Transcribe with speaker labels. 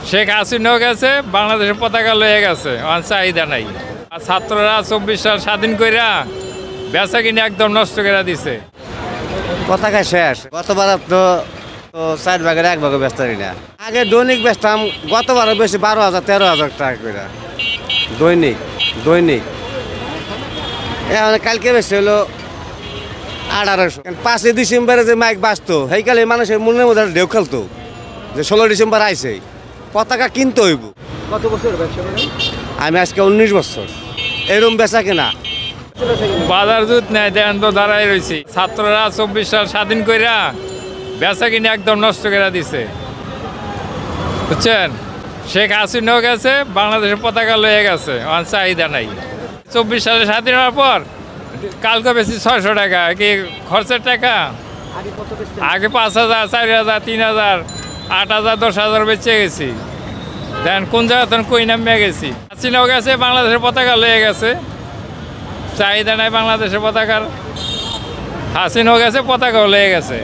Speaker 1: শেখ হাসিনাও গেছে, বাংলাদেশের পতাকা লয়ে গেছে, আমার চাহিদা নাই। আর ছাত্ররা 24 সাল স্বাধীন কইরা বেচা কিনে একদম নষ্ট করে দিছে।
Speaker 2: পতাকা শেষ। গতবার তো 4 ভাগের 1 ভাগে ব্যস্ত না। আগে দৈনিক বেচতাম, গতবারও বেশি 12,000 13,000 টাকা করে দৈনিক। এখন কালকে বেশি হলো 1800। 5 ডিসেম্বরে যে মাইক বাঁচতো সেইকালে মানুষের মনের মধ্যে ঢেউ খেলতো যে 16 ডিসেম্বর আইছে, পতাকা কিনতে হইব।
Speaker 3: কত বছর ব্যবসা করেন?
Speaker 2: আমি আজকে 19 বছর। এরম বেচা কেনা
Speaker 1: বাজার জুত নেই, দেন তো দাঁড়াই রয়েছি। ছাত্ররা 24 সাল স্বাধীন কইরা বেচা কিনে একদম নষ্ট করে দিছে, বুঝছেন। শেখ হাসিনাও গেছে, বাংলাদেশের পতাকা লয়ে গেছে, আমার চাহিদা নাই। 24 সালে স্বাধীন হওয়ার পর কালকে বেশি 600 টাকা কি খরচের টাকা।
Speaker 3: আগে কত বেচতেন?
Speaker 1: আগে 5,000 4,000 3,000 8,000 10,000 বেচে গেছি। দেন কোন জায়গা তখন কই নামে গেছি। হাসিনাও গেছে, বাংলাদেশের পতাকা লয়ে গেছে, চাহিদা নাই বাংলাদেশের পতাকার। হাসিনাও গেছে, পতাকাও লয়ে গেছে।